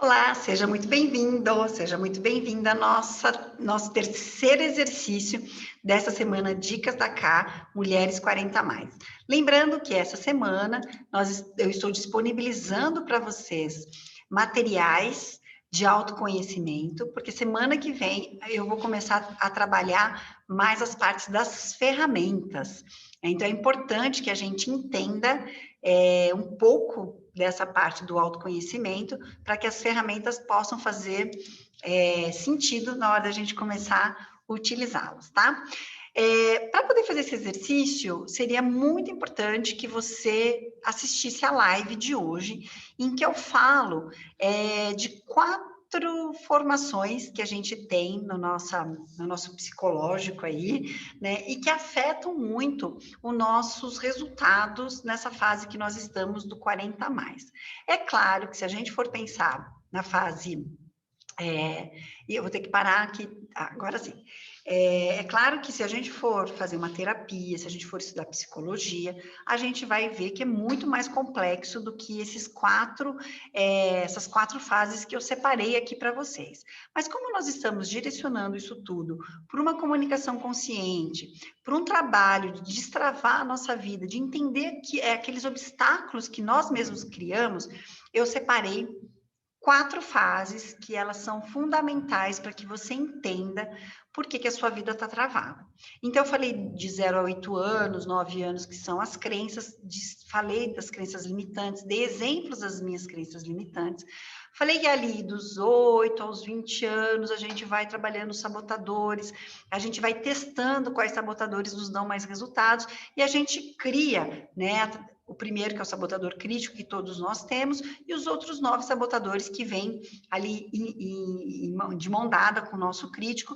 Olá, seja muito bem-vindo, seja muito bem-vinda a nosso terceiro exercício dessa semana Dicas da K, Mulheres 40 mais. Lembrando que essa semana eu estou disponibilizando para vocês materiais de autoconhecimento, porque semana que vem eu vou começar a trabalhar mais as partes das ferramentas. Então é importante que a gente entenda um pouco dessa parte do autoconhecimento para que as ferramentas possam fazer sentido na hora da gente começar a utilizá-las, tá? Para poder fazer esse exercício, seria muito importante que você assistisse a live de hoje, em que eu falo de quatro formações que a gente tem no nosso psicológico aí, né, e que afetam muito os nossos resultados nessa fase que nós estamos do 40 a mais. É claro que se a gente for pensar na fase e eu vou ter que parar aqui, agora sim. É claro que se a gente for fazer uma terapia, se a gente for estudar psicologia, a gente vai ver que é muito mais complexo do que essas quatro fases que eu separei aqui para vocês. Mas como nós estamos direcionando isso tudo por uma comunicação consciente, por um trabalho de destravar a nossa vida, de entender que aqueles obstáculos que nós mesmos criamos, eu separei quatro fases que elas são fundamentais para que você entenda por que a sua vida está travada. Então, eu falei de 0 a 8 anos, 9 anos, que são as crenças, falei das crenças limitantes, dei exemplos das minhas crenças limitantes. Falei que ali dos 8 aos 20 anos a gente vai trabalhando os sabotadores, a gente vai testando quais sabotadores nos dão mais resultados e a gente cria, né, o primeiro, que é o sabotador crítico, que todos nós temos, e os outros 9 sabotadores que vêm ali de mão dada com o nosso crítico.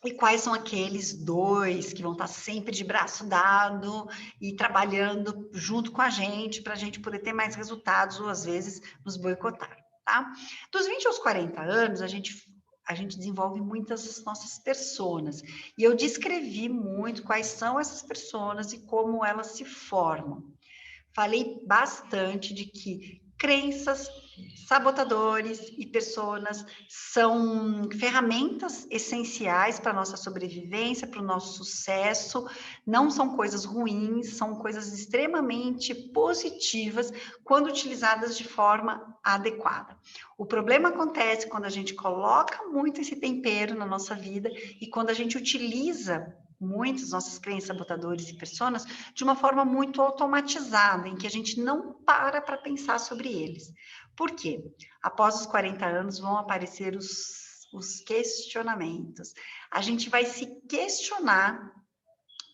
E quais são aqueles 2 que vão estar sempre de braço dado e trabalhando junto com a gente, para a gente poder ter mais resultados, ou às vezes nos boicotar, tá? Dos 20 aos 40 anos, a gente desenvolve muitas nossas personas. E eu descrevi muito quais são essas personas e como elas se formam. Falei bastante de que crenças, sabotadores e personas são ferramentas essenciais para a nossa sobrevivência, para o nosso sucesso, não são coisas ruins, são coisas extremamente positivas quando utilizadas de forma adequada. O problema acontece quando a gente coloca muito esse tempero na nossa vida e quando a gente utiliza muitas nossas crenças, sabotadores e personas de uma forma muito automatizada, em que a gente não para pensar sobre eles. Por quê? Após os 40 anos vão aparecer os questionamentos. A gente vai se questionar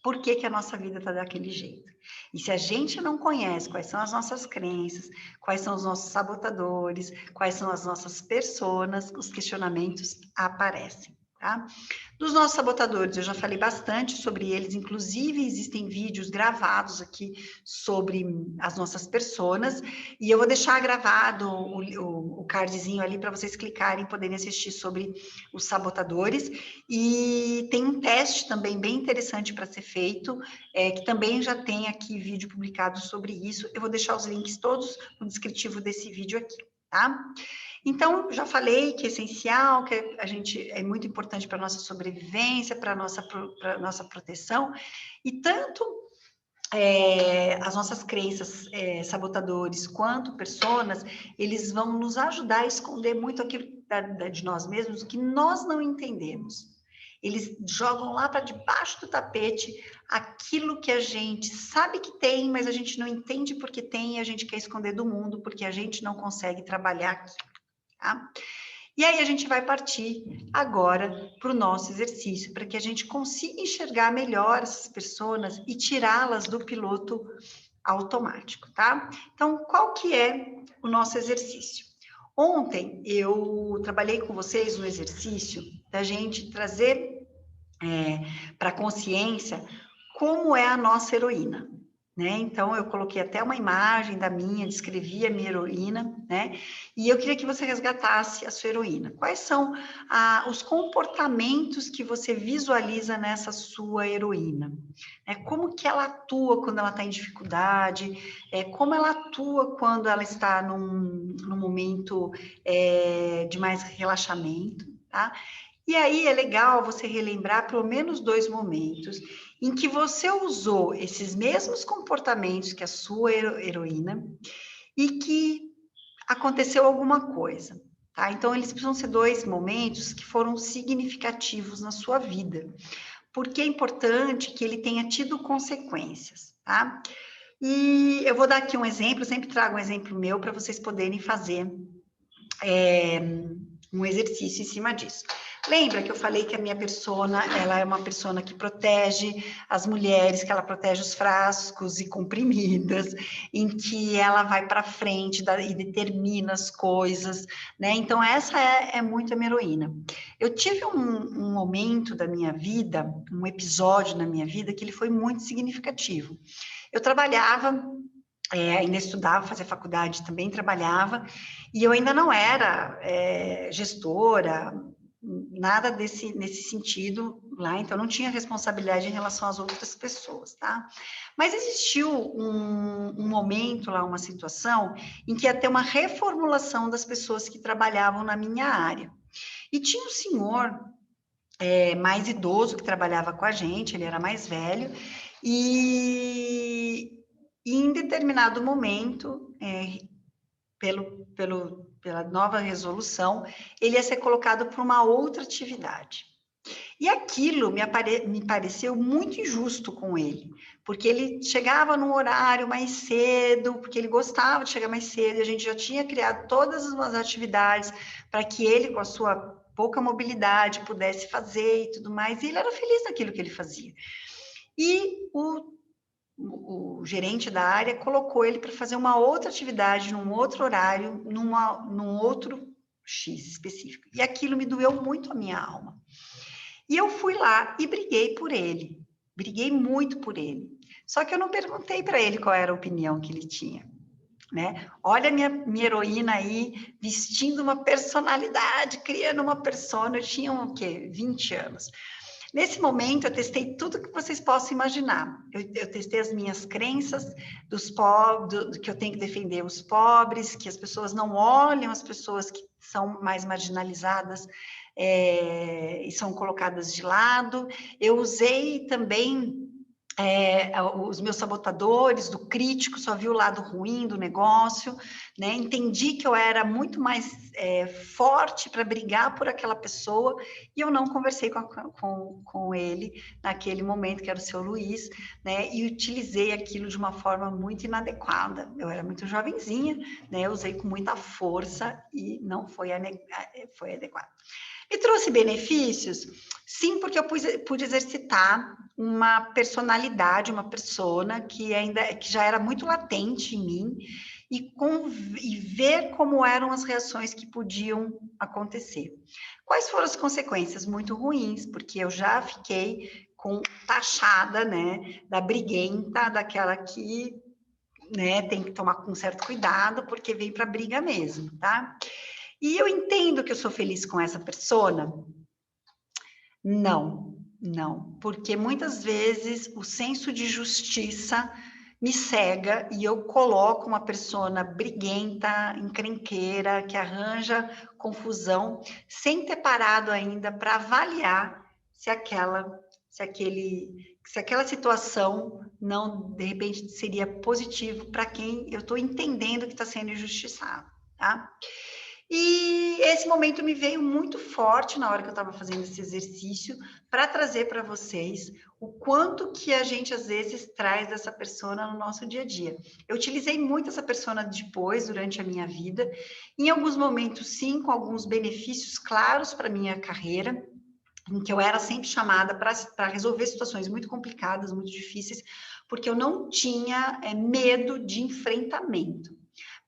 por que a nossa vida está daquele jeito. E se a gente não conhece quais são as nossas crenças, quais são os nossos sabotadores, quais são as nossas personas, os questionamentos aparecem. Tá? Dos nossos sabotadores, eu já falei bastante sobre eles, inclusive existem vídeos gravados aqui sobre as nossas personas, e eu vou deixar gravado o cardzinho ali para vocês clicarem e poderem assistir sobre os sabotadores, e tem um teste também bem interessante para ser feito, que também já tem aqui vídeo publicado sobre isso, eu vou deixar os links todos no descritivo desse vídeo aqui, tá? Então, já falei que é essencial, que a gente é muito importante para a nossa sobrevivência, para a nossa proteção, e tanto as nossas crenças, sabotadores, quanto personas, eles vão nos ajudar a esconder muito aquilo de nós mesmos que nós não entendemos. Eles jogam lá para debaixo do tapete aquilo que a gente sabe que tem, mas a gente não entende porque tem e a gente quer esconder do mundo porque a gente não consegue trabalhar aqui. Tá? E aí a gente vai partir agora para o nosso exercício, para que a gente consiga enxergar melhor essas pessoas e tirá-las do piloto automático, tá? Então, qual que é o nosso exercício? Ontem eu trabalhei com vocês no exercício da gente trazer para a consciência como é a nossa heroína. né? Então, eu coloquei até uma imagem da minha, descrevi a minha heroína, né? E eu queria que você resgatasse a sua heroína. Quais são os comportamentos que você visualiza nessa sua heroína? Como que ela atua quando ela está em dificuldade? Como ela atua quando ela está num momento de mais relaxamento, tá? E aí é legal você relembrar pelo menos 2 momentos em que você usou esses mesmos comportamentos que a sua heroína e que aconteceu alguma coisa, tá? Então, eles precisam ser 2 momentos que foram significativos na sua vida, porque é importante que ele tenha tido consequências, tá? E eu vou dar aqui um exemplo, eu sempre trago um exemplo meu para vocês poderem fazer um exercício em cima disso. Lembra que eu falei que a minha persona, ela é uma persona que protege as mulheres, que ela protege os frascos e comprimidas, em que ela vai para frente e determina as coisas, né? Então, essa é muito a minha heroína. Eu tive um momento da minha vida, um episódio na minha vida, que ele foi muito significativo. Eu trabalhava, ainda estudava, fazia faculdade, também trabalhava, e eu ainda não era gestora, nada nesse sentido lá, então não tinha responsabilidade em relação às outras pessoas, tá? Mas existiu um momento lá, uma situação, em que ia ter uma reformulação das pessoas que trabalhavam na minha área. E tinha um senhor mais idoso que trabalhava com a gente, ele era mais velho, e em determinado momento, pela nova resolução, ele ia ser colocado para uma outra atividade. E aquilo me pareceu muito injusto com ele, porque ele chegava num horário mais cedo, porque ele gostava de chegar mais cedo, e a gente já tinha criado todas as atividades para que ele, com a sua pouca mobilidade, pudesse fazer e tudo mais, e ele era feliz naquilo que ele fazia. E o gerente da área colocou ele para fazer uma outra atividade, num outro horário, num outro X específico. E aquilo me doeu muito a minha alma. E eu fui lá e briguei por ele. Briguei muito por ele. Só que eu não perguntei para ele qual era a opinião que ele tinha, né? Olha a minha heroína aí, vestindo uma personalidade, criando uma persona. Eu tinha o quê? 20 anos. Nesse momento, eu testei tudo que vocês possam imaginar. Eu testei as minhas crenças dos pobres, que eu tenho que defender os pobres, que as pessoas não olham as pessoas que são mais marginalizadas e são colocadas de lado. Eu usei também os meus sabotadores, do crítico, só vi o lado ruim do negócio, né? Entendi que eu era muito mais forte para brigar por aquela pessoa e eu não conversei com ele naquele momento, que era o seu Luiz, né? E utilizei aquilo de uma forma muito inadequada. Eu era muito jovenzinha, né? Eu usei com muita força e não foi adequado. Me trouxe benefícios? Sim, porque eu pude exercitar uma personalidade, uma persona que já era muito latente em mim e ver como eram as reações que podiam acontecer. Quais foram as consequências? Muito ruins, porque eu já fiquei taxada, né, da briguenta, daquela que, né, tem que tomar com certo cuidado, porque vem para briga mesmo, tá? E eu entendo que eu sou feliz com essa persona? Não, porque muitas vezes o senso de justiça me cega e eu coloco uma persona briguenta, encrenqueira, que arranja confusão, sem ter parado ainda para avaliar se aquela situação não, de repente, seria positivo para quem eu estou entendendo que está sendo injustiçado, tá? E esse momento me veio muito forte na hora que eu estava fazendo esse exercício, para trazer para vocês o quanto que a gente, às vezes, traz dessa persona no nosso dia a dia. Eu utilizei muito essa persona depois, durante a minha vida, em alguns momentos, sim, com alguns benefícios claros para a minha carreira, em que eu era sempre chamada para resolver situações muito complicadas, muito difíceis, porque eu não tinha medo de enfrentamento.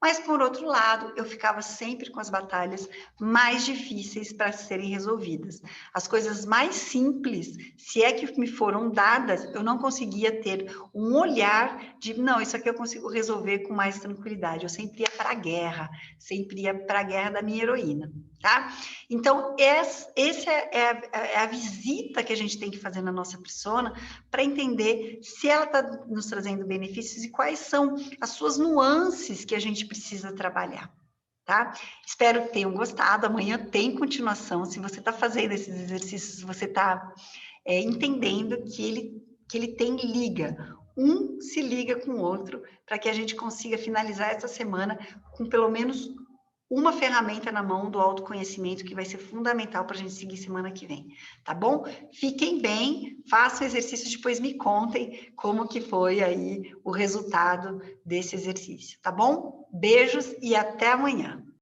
Mas, por outro lado, eu ficava sempre com as batalhas mais difíceis para serem resolvidas. As coisas mais simples, se é que me foram dadas, eu não conseguia ter um olhar de, não, isso aqui eu consigo resolver com mais tranquilidade. Eu sempre ia para a guerra, sempre ia para a guerra da minha heroína, tá? Então, essa é a visita que a gente tem que fazer na nossa persona para entender se ela está nos trazendo benefícios e quais são as suas nuances que a gente precisa trabalhar, tá? Espero que tenham gostado. Amanhã tem continuação. Se você está fazendo esses exercícios, você está entendendo que ele tem liga. Um se liga com o outro para que a gente consiga finalizar essa semana com pelo menos uma ferramenta na mão do autoconhecimento que vai ser fundamental para a gente seguir semana que vem, tá bom? Fiquem bem, façam exercício, depois me contem como que foi aí o resultado desse exercício, tá bom? Beijos e até amanhã.